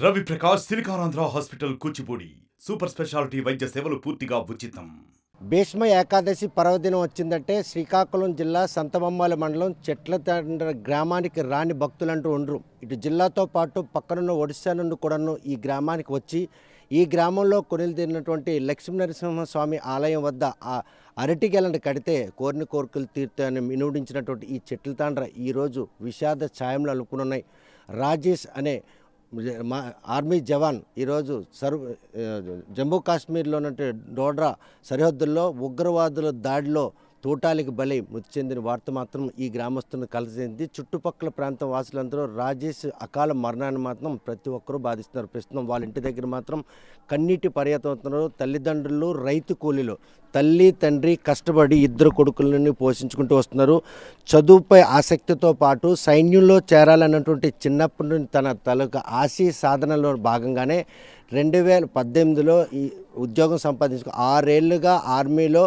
Ravi Prakash Siliconandhra hospital Kuchipudi super speciality వైద్య సేవలు పూర్తిగా ఉచితం. భీష్మ ఏకాదశి పర్వదినం వచ్చిందంటే శ్రీకాకుళం జిల్లా సంతబొమ్మాల మండలం చెట్లతండ్ర గ్రామానికి రాని భక్తులంటూ ఉండరు. ఇటు జిల్లాతో పాటు పక్కనున్న ఒడిశా నుండి కూడాను ఈ గ్రామానికి వచ్చి ఈ గ్రామంలో కొనిలుదీరినటువంటి లక్ష్మీనరసింహస్వామి ఆలయం వద్ద ఆ అరటి గెలను కడితే కోరిన కోరికలు తీరుతాయని వినూడించినటువంటి ఈ చెట్లతండ్ర ఈరోజు విషాద ఛాయంలో అలుపుకున్నాయి. రాజేష్ అనే ఆర్మీ జవాన్ ఈరోజు జమ్మూ కాశ్మీర్లో ఉన్నటువంటి డోడ్రా సరిహద్దుల్లో ఉగ్రవాదుల దాడిలో తూటాలికి బలై మృతి చెందిన వార్త మాత్రం ఈ గ్రామస్తులను కలిసింది. చుట్టుపక్కల ప్రాంతం వాసులందరూ రాజేష్ అకాల మరణాన్ని మాత్రం ప్రతి ఒక్కరూ బాధిస్తున్నారు. ప్రస్తుతం వాళ్ళ ఇంటి దగ్గర మాత్రం కన్నీటి పర్యటనవుతున్నారు. తల్లిదండ్రులు రైతు కూలీలు తల్లి తండ్రి కష్టపడి ఇద్దరు కొడుకులని పోషించుకుంటూ వస్తున్నారు. చదువుపై ఆసక్తితో పాటు సైన్యంలో చేరాలన్నటువంటి చిన్నప్పటి నుండి తన తలకు ఆశీ సాధనలో భాగంగానే 2018లో ఈ ఉద్యోగం సంపాదించుకు 6 ఏళ్లుగా ఆర్మీలో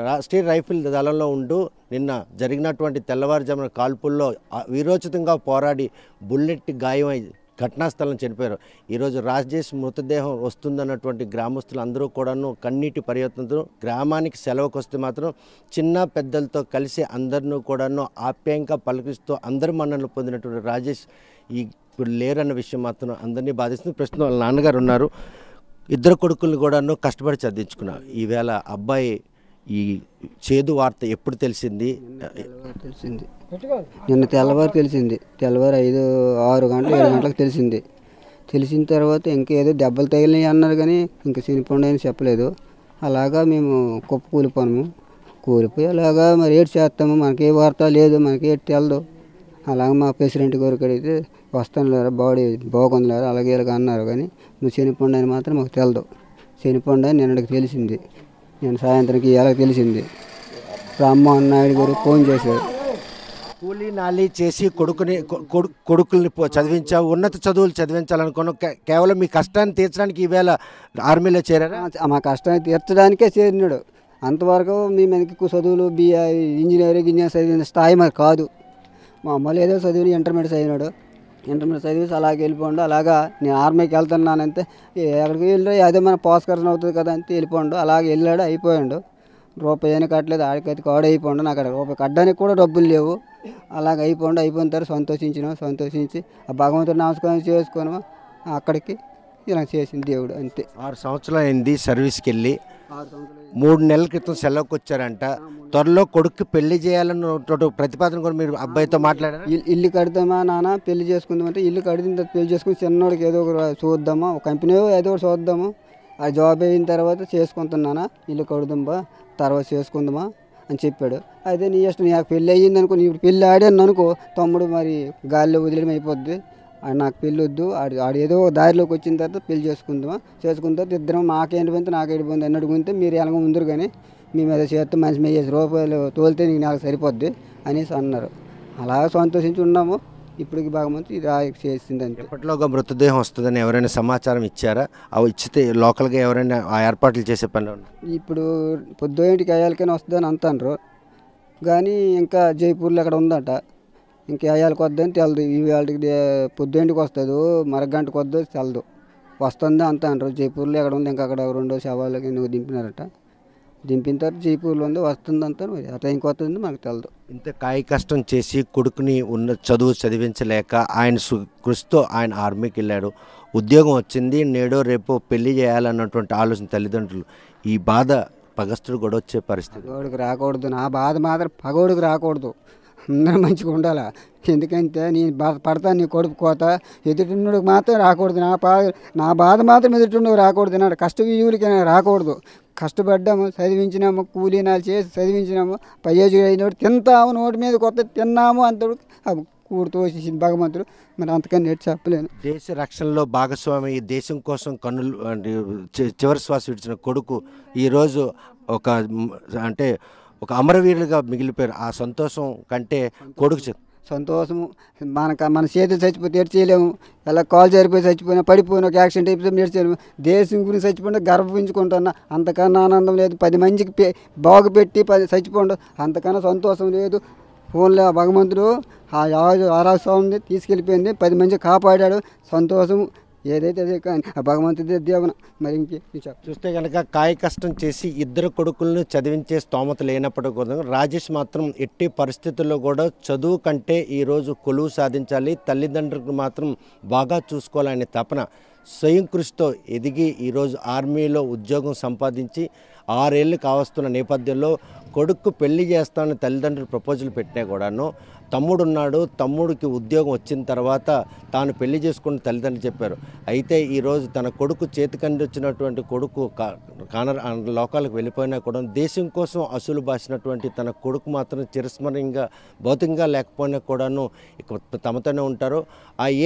రాష్ట్రీయ రైఫిల్ దళంలో ఉంటూ నిన్న జరిగినటువంటి తెల్లవారుజామున కాల్పుల్లో వీరోచితంగా పోరాడి బుల్లెట్ గాయమై ఘటనా స్థలం చనిపోయారు. ఈరోజు రాజేష్ మృతదేహం వస్తుందన్నటువంటి గ్రామస్తులు అందరూ కూడాను కన్నీటి పర్యటనతో గ్రామానికి సెలవుకు వస్తే మాత్రం చిన్న పెద్దలతో కలిసి అందరినూ కూడాను ఆప్యాయంగా పలకరిస్తూ అందరి మన్ననలు పొందినటువంటి రాజేష్ ఇప్పుడు లేరన్న విషయం మాత్రం అందరినీ బాధిస్తుంది. ప్రస్తుతం వాళ్ళ నాన్నగారు ఉన్నారు. ఇద్దరు కొడుకులను కూడాను కష్టపడి చదివించుకున్నారు. ఈవేళ అబ్బాయి ఈ చేదు వార్త ఎప్పుడు తెలిసింది? నిన్న తెల్లవారు తెలిసింది. తెల్లవారు 6 గంటలు 7 గంటలకు తెలిసింది. తెలిసిన తర్వాత ఇంకేదో దెబ్బలు తగిలినాయి అన్నారు కానీ ఇంకా చనిపోండి అని చెప్పలేదు. అలాగా మేము కుప్ప కూలిపోయి అలాగా మరి ఏడు చేస్తాము, మనకి ఏ వార్త లేదు, మనకి ఏడు తెలదు. అలాగే మా ప్రెసిడెంట్ గారికి అడిగితే వస్తాను లేరా, బాడీ బాగుంది లేరా అలాగే ఇలాగ అన్నారు. కానీ నువ్వు చనిపోండి అని మాత్రం మాకు తెలదు. చనిపోండి అని నిన్నటికి తెలిసింది. నేను సాయంత్రంకి ఇలాగ తెలిసింది. రామ్మోహన్ నాయుడు గారు ఫోన్ చేశారు. కూలీ నాలి చేసి కొడుకుల్ని చదివించావు, ఉన్నత చదువులు చదివించాలనుకున్నావు. కేవలం మీ కష్టాన్ని తీర్చడానికి ఈవేళ ఆర్మీలో చేరారా? మా కష్టాన్ని తీర్చడానికే చేరినాడు. అంతవరకు మేము ఎందుకు చదువులు ఇంజనీరింగ్ చదివిన స్థాయి మాకు కాదు. మామూలు ఏదో చదివి ఇంటర్మీడియట్ చదివినాడు. ఇంటర్మీడియట్ చదివేసి అలాగే వెళ్ళిపోండు. అలాగా నేను ఆర్మీకి వెళ్తున్నానంతే, ఎక్కడికి వెళ్ళి అదే మన పాస్కరణ అవుతుంది కదా అంతే వెళ్ళిపోండు. అలాగే వెళ్ళాడు, అయిపోయాడు. రూపాయి అయినా కట్టలేదు. ఆడికైతే ఆడ అయిపోండు. నాకు అక్కడ రూపాయి కట్టడానికి కూడా డబ్బులు లేవు. అలాగ అయిపోండు తర్వాత సంతోషించి ఆ భగవంతుడు నమస్కారం చేసుకున్నాము. అక్కడికి ఇలా చేసింది దేవుడు అంతే. 6 సంవత్సరాలు అయింది సర్వీస్కి వెళ్ళి. 3 నెలల క్రితం సెలవుకి వచ్చారంట. త్వరలో కొడుకు పెళ్లి చేయాలని ప్రతిపాదన కూడా మీరు అబ్బాయితో మాట్లాడారు. ఇల్లు కడతామా నాన్న, పెళ్లి చేసుకుందామంటే ఇల్లు కడిన తర్వాత పెళ్లి చేసుకుని చిన్నోడికి ఏదో ఒక చూద్దామా, ఒక కంపెనీ ఏదో ఒకటి చూద్దాము, ఆ జాబ్ అయిన తర్వాత చేసుకుంటున్నానా, ఇల్లు కడుదాంబా తర్వాత చేసుకుందామా అని చెప్పాడు. అయితే నీ ఇష్టం, నాకు పెళ్ళి అయ్యింది అనుకో, ఇప్పుడు పెళ్ళి ఆడాను అనుకో, తమ్ముడు మరి గాలిలో వదిలేయడం అయిపోద్ది. నాకు పెళ్ళి వద్దు, ఆడు ఏదో దారిలోకి వచ్చిన తర్వాత పెళ్లి చేసుకుందామా, చేసుకున్న తర్వాత ఇద్దరం నాకేంటి పోతే నాకేంటి పోయింది అన్నట్టు గుంటే మీరు ఎలాగ ముందురు కానీ మేము ఏదో చేస్తే మంచి మీద రూపాయలు తోలితే నీకు నాకు సరిపోద్ది అనేసి అన్నారు. అలా సంతోషించి ఉన్నాము. ఇప్పటికి భగవంతుడు ఇది చేసింది అంతే. ఎప్పటిలోగా మృతదేహం వస్తుందని ఎవరైనా సమాచారం ఇచ్చారా? అవి ఇచ్చితే లోకల్గా ఎవరైనా ఆ ఏర్పాట్లు చేసే పనిలో ఇప్పుడు పొద్దుటికి అయ్యాలకైనా వస్తుందని అంటారు. కానీ ఇంకా జైపూర్లో అక్కడ ఉందట, ఇంకా అయ్యాలకు వద్దని తెలదు. వాళ్ళకి పొద్దుంటికి వస్తుందో మరగంటకు వద్దో తెలదు, వస్తుంది అంత అంటారు. జైపూర్లో ఎక్కడ ఉంది, ఇంకా అక్కడ 2 శవాలకి నువ్వు దింపినారట. దింపిన తర్వాత జైపూర్లో ఉంది, వస్తుంది అంటారు. మరి అట్లా ఇంకొస్తుంది మనకు తెలదు. ఇంత కాయ కష్టం చేసి కొడుకుని ఉన్న చదువు చదివించలేక ఆయన కృషితో ఆయన ఆర్మీకి వెళ్ళాడు. ఉద్యోగం వచ్చింది, నేడో రేపో పెళ్లి చేయాలన్నటువంటి ఆలోచన తల్లిదండ్రులు. ఈ బాధ పగస్తుడు కూడా వచ్చే పరిస్థితి. పగోడికి రాకూడదు, నా బాధ మాత్రం పగోడికి రాకూడదు. అందరూ మంచిగా ఉండాలి. ఎందుకంటే నేను పడతాను, నీ కొడుకు కోత ఎదుటిన్నోడికి మాత్రం రాకూడదు. నా బాధ మాత్రం ఎదుటిన్నోడు రాకూడదు. నాడు కష్టజీవులకైనా రాకూడదు. కష్టపడ్డాము, చదివించినాము, కూలీనాలు చేసి చదివించినాము, పయ్యేజు అయినోడు తింటాము, నోటి మీద కొత్త తిన్నాము అంతడు కూడుతూ వచ్చేసింది భగవంతుడు. మరి అంతకని నేర్చు చెప్పలేను. దేశ రక్షణలో భాగస్వామి, దేశం కోసం కన్నులు చివరి శ్వాస విడిచిన కొడుకు ఈరోజు ఒక అమరవీరులుగా మిగిలిపోయారు. ఆ సంతోషం కంటే కొడుకు సంతోషము మన చేతులు చచ్చిపోతే ఏడ్చేయలేము. ఎలా కాలు జారిపోయి చచ్చిపోయినా, పడిపోయినా, ఒక యాక్సిడెంట్ అయిపోతే ఏడ్చేయలేము. దేశం గురించి చచ్చిపోయినా గర్వించుకుంటున్నా. అంతకన్నా ఆనందం లేదు. 10 మందికి బాగుపెట్టి చచ్చిపోండు, అంతకన్నా సంతోషం లేదు. ఫోన్లో భగవంతుడు ఆ ఆరాస్వామిని తీసుకెళ్ళిపోయింది, 10 మంది కాపాడాడు, సంతోషం. ఏదైతే అదే కానీ ఆ భగవంతుడి దేవన మరి ఇంకే చూస్తే కనుక కాయ కష్టం చేసి ఇద్దరు కొడుకులను చదివించే స్తోమత లేనప్పటికీ కూడా రాజేష్ మాత్రం ఎట్టి పరిస్థితుల్లో కూడా చదువు కంటే ఈరోజు కొలువు సాధించాలి, తల్లిదండ్రులకు మాత్రం బాగా చూసుకోవాలనే తపన స్వయం కృషితో ఎదిగి ఈరోజు ఆర్మీలో ఉద్యోగం సంపాదించి 6 ఏళ్ళు కావస్తున్న నేపథ్యంలో కొడుకు పెళ్లి చేస్తానని తల్లిదండ్రులు ప్రపోజల్ పెట్టినా కూడాను తమ్ముడున్నాడు, తమ్ముడికి ఉద్యోగం వచ్చిన తర్వాత తాను పెళ్లి చేసుకుని తల్లిదండ్రులు చెప్పారు. అయితే ఈరోజు తన కొడుకు చేతికండి వచ్చినటువంటి కొడుకు లోకాలకు వెళ్ళిపోయినా కూడా దేశం కోసం అసలు బాసినటువంటి తన కొడుకు మాత్రం చిరస్మరణీయంగా భౌతికంగా లేకపోయినా కూడాను తమతోనే ఉంటారు.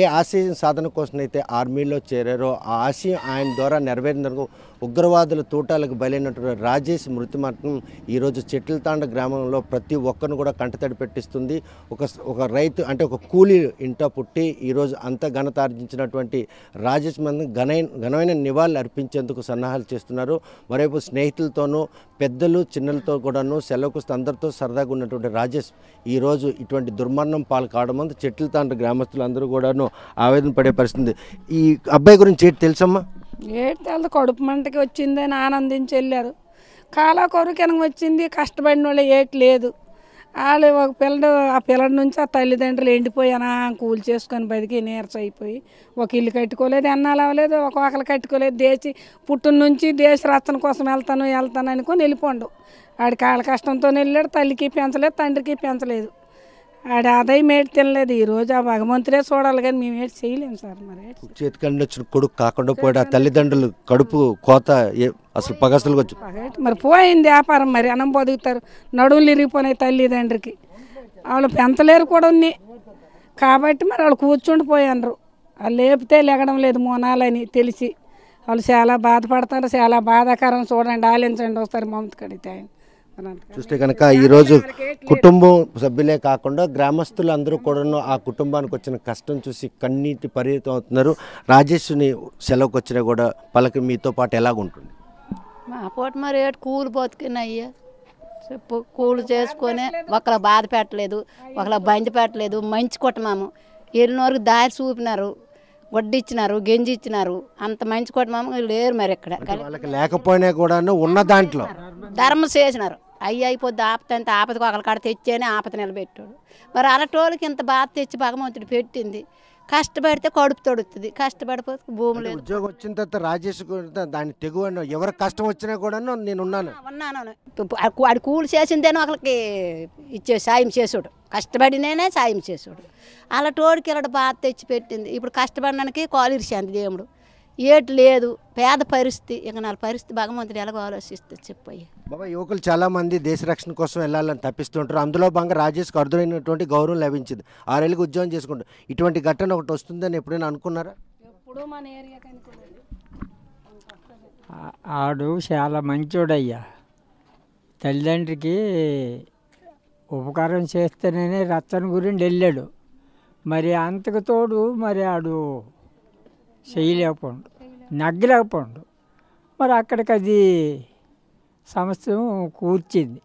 ఏ ఆశయం సాధన కోసం అయితే ఆర్మీలో చేరారో ఆ ఆశయం ఆయన ద్వారా నెరవేరినందుకు ఉగ్రవాదుల తూటాలకు బలైనటువంటి రాజేష్ మృతి మాత్రం ఈరోజు చెట్లతాండ గ్రామంలో ప్రతి ఒక్కరిని కూడా కంటతడి పెట్టిస్తుంది. ఒక రైతు అంటే ఒక కూలీ ఇంట పుట్టి ఈరోజు అంత ఘనత ఆర్జించినటువంటి రాజేష్ మంది ఘనమైన నివాళులు అర్పించేందుకు సన్నాహాలు చేస్తున్నారు. మరోవైపు స్నేహితులతోనూ పెద్దలు చిన్నలతో కూడాను సెలవుకు అందరితో సరదాగా ఉన్నటువంటి రాజేష్ ఈరోజు ఇటువంటి దుర్మరణం పాలు కావడం వల్ల చెట్లతాండ గ్రామస్తులు అందరూ కూడాను ఆవేదన పడే పరిస్థితి. ఈ అబ్బాయి గురించి ఏంటి తెలుసమ్మా? ఏటి తెలదు, కడుపు మంటకి వచ్చిందని ఆనందించి వెళ్ళారు. కాలా కొరకెనక వచ్చింది, కష్టపడిన వాళ్ళు ఏటి లేదు. వాళ్ళు ఆ పిల్లడి నుంచి ఆ తల్లిదండ్రులు ఎండిపోయానా కూలి చేసుకొని బతికి నీరస అయిపోయి ఒక ఇల్లు కట్టుకోలేదు, ఎన్నాళ్ళు అవ్వలేదు, ఒకళ్ళు కట్టుకోలేదు. పుట్టిన నుంచి దేశ రక్షణ కోసం వెళ్తాను అనుకొని వెళ్ళిపోండు. ఆడి కాళ్ళ కష్టంతో వెళ్ళాడు, తల్లికి పెంచలేదు, తండ్రికి పెంచలేదు. ఆడి ఆదాయం ఏటి తినలేదు. ఈరోజు ఆ భగవంతుడే చూడాలి కానీ మేము ఏటి చేయలేము సార్. మరి చేతికండి వచ్చిన కొడుకు కాకుండా పోయాడు, ఆ తల్లిదండ్రులు కడుపు కోత అసలు పగసలు వచ్చి మరి పోయింది వ్యాపారం. మరి అన్నం బతుకుతారు, నడువులు ఇరిగిపోయినాయి తల్లిదండ్రికి, వాళ్ళు పెంచలేరు కూడా ఉన్నాయి కాబట్టి మరి వాళ్ళు కూర్చుండిపోయారు. వాళ్ళు లేపితే లెగడం లేదు మోనాలని తెలిసి వాళ్ళు చాలా బాధపడతారు. చాలా బాధాకరం. చూడండి, ఆలించండి ఒకసారి మమత కడితే ఆయన చూస్తే కనుక ఈరోజు కుటుంబం సభ్యులే కాకుండా గ్రామస్తులు అందరూ కూడా ఆ కుటుంబానికి వచ్చిన కష్టం చూసి కన్నీటి పరిమితం అవుతున్నారు. రాజేష్ని సెలవుకి వచ్చినా కూడా పలక మీతో పాటు ఎలాగుంటుంది? మా పూట మరి ఏటు కూలి బతుకున్నాయ్యా చెప్పు, కూలి చేసుకొని ఒకళ్ళ బాధ పెట్టలేదు, ఒకళ్ళ బండి పెట్టలేదు. మంచి కుటుంబము, ఎన్నోరికి దారి చూపినారు, వడ్డీ ఇచ్చినారు, గెంజి ఇచ్చినారు. అంత మంచి కుటుంబం లేరు మరి ఇక్కడ. వాళ్ళకి లేకపోయినా కూడా ఉన్న దాంట్లో ధర్మం చేసినారు. అయిపోద్ది ఆపత అంత ఆపదకు ఒకళ్ళ కాడ తెచ్చేనే ఆపత నిలబెట్టాడు. మరి అలాంటి ఇంత బాధ తెచ్చి భగవంతుడు పెట్టింది. కష్టపడితే కడుపు తొడుతుంది, కష్టపడిపోతే భూమి లేదు. ఉద్యోగం వచ్చిన తర్వాత రాజేష్ దాన్ని తెగువ ఎవరికి కష్టం వచ్చినా కూడా నేను ఉన్నాను. వాడి కూలి చేసిందేనో ఒకరికి సాయం చేసాడు, కష్టపడినేనే సాయం చేసాడు. అలా తోడికి ఇలా బాధ తెచ్చి పెట్టింది. ఇప్పుడు కష్టపడడానికి కాలు ఇరిచాంది దేవుడు. ఏటు లేదు, పేద పరిస్థితి. ఇక నా పరిస్థితి భగవంతుడు ఎలాగో ఆలోచిస్తే చెప్పయ్యా. బాబా, యువకులు చాలా మంది దేశ రక్షణ కోసం వెళ్ళాలని తప్పిస్తుంటారు. అందులో భాగంగా రాజేష్కి అర్థమైనటువంటి గౌరవం లభించింది. 6 ఏళ్ళకి ఉద్యోగం చేసుకుంటారు. ఇటువంటి ఘటన ఒకటి వస్తుందని ఎప్పుడైనా అనుకున్నారా? ఆడు చాలా మంచోడయ్యా. తల్లిదండ్రికి ఉపకారం చేస్తేనే రచ్చన గురించి వెళ్ళాడు. మరి అంతకు తోడు మరి ఆడు చేయలేకపోండు, నగ్గలేకపోండు. మరి అక్కడికి అది సమస్య కూర్చింది.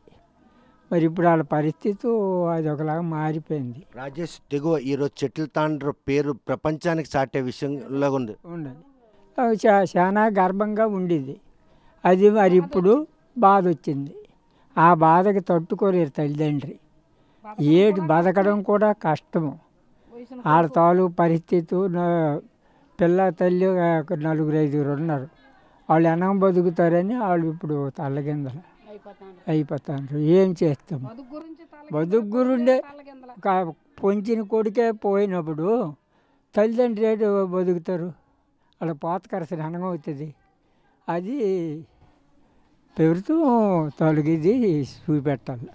మరి ఇప్పుడు వాళ్ళ పరిస్థితి అది ఒకలాగా మారిపోయింది. రాజేష్ తెగువ ఈరోజు చెట్లతాండ్ర పేరు ప్రపంచానికి చాటే విషయంలో ఉంది. చాలా గర్భంగా ఉండేది అది. మరి ఇప్పుడు బాధ వచ్చింది. ఆ బాధకి తట్టుకోలేరు తల్లిదండ్రి. ఏడు బతకడం కూడా కష్టము. వాళ్ళ తాలూకు పరిస్థితి, పిల్ల తల్లి 4-5 ఉన్నారు. వాళ్ళు ఎనం బతుకుతారని వాళ్ళు ఇప్పుడు తల్లకిందలు అయిపోతారు. ఏం చేస్తాము? బతుకు గురుండే పొంచిన కొడుకే పోయినప్పుడు తల్లిదండ్రి ఏడు బతుకుతారు? వాళ్ళ పోతకరసని అనగవుతుంది. అది ప్రభుత్వం తొలగిది చూపెట్టాలి.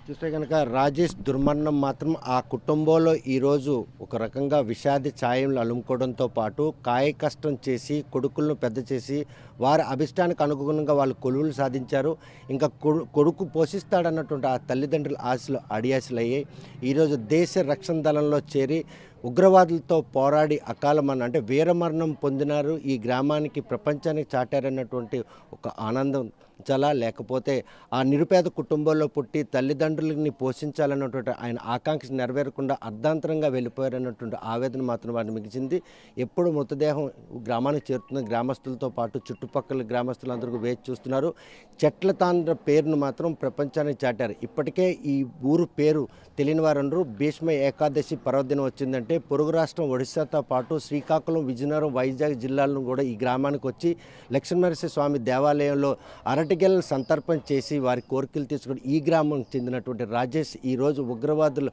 చూస్తే కనుక రాజేష్ దుర్మరణం మాత్రం ఆ కుటుంబంలో ఈరోజు ఒక రకంగా విషాద ఛాయలు అలుముకోవడంతో పాటు కాయ కష్టం చేసి కొడుకులను పెద్ద చేసి వారి అభిష్టానికి అనుగుణంగా వాళ్ళు కొలువులు సాధించారు. ఇంకా కొడుకు పోషిస్తాడన్నటువంటి ఆ తల్లిదండ్రుల ఆశలు అడియాశలు అయ్యాయి. ఈరోజు దేశ రక్షణ దళంలో చేరి ఉగ్రవాదులతో పోరాడి అకాలమరణ అంటే వీరమరణం పొందినారు. ఈ గ్రామానికి ప్రపంచానికి చాటారన్నటువంటి ఒక ఆనందం చాలా లేకపోతే ఆ నిరుపేద కుటుంబంలో పుట్టి తల్లిదండ్రులని పోషించాలన్నటువంటి ఆయన ఆకాంక్ష నెరవేరకుండా అర్ధాంతరంగా వెళ్ళిపోయారన్నటువంటి ఆవేదన మాత్రం వారిని మిగిచింది. ఎప్పుడు మృతదేహం గ్రామానికి చేరుతున్న గ్రామస్తులతో పాటు చుట్టుపక్కల గ్రామస్తులందరూ వేచి చూస్తున్నారు. చెట్ల తాండ్ర పేరును మాత్రం ప్రపంచానికి చాటారు. ఇప్పటికే ఈ ఊరు పేరు తెలియని వారందరూ భీష్మ ఏకాదశి పర్వదినం వచ్చిందంటే పొరుగు రాష్ట్రం ఒడిశాతో పాటు శ్రీకాకుళం, విజయనగరం, వైజాగ్ జిల్లాలను కూడా ఈ గ్రామానికి వచ్చి లక్ష్మీనరసింహ స్వామి దేవాలయంలో అరటిగెలను సంతర్పణ చేసి వారి కోరికలు తీసుకుని ఈ గ్రామానికి చెందినటువంటి రాజేష్ ఈరోజు ఉగ్రవాదుల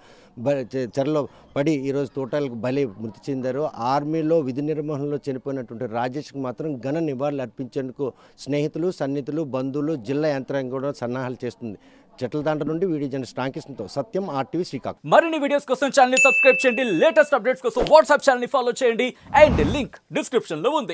చెరలో పడి ఈరోజు తోటలకు మృతి చెందారు. ఆర్మీలో విధి నిర్వహణలో చనిపోయినటువంటి రాజేష్కి మాత్రం ఘన నివాళులు అర్పించేందుకు స్నేహితులు, సన్నిహితులు, బంధువులు, జిల్లా యంత్రాంగం కూడా సన్నాహాలు చేస్తుంది. చెట్ల దండ నుండి వీడియో జర్నలిస్ట్ రామకృష్ణతో సత్యం, RTV శ్రీకాకుళం. మరిన్ని వీడియోస్ కోసం ఛానల్ ని సబ్స్క్రైబ్ చేయండి. లేటెస్ట్ అప్డేట్స్ కోసం వాట్సాప్ ఛానల్ ని ఫాలో చేయండి. అండ్ లింక్ డిస్క్రిప్షన్ లో ఉంది.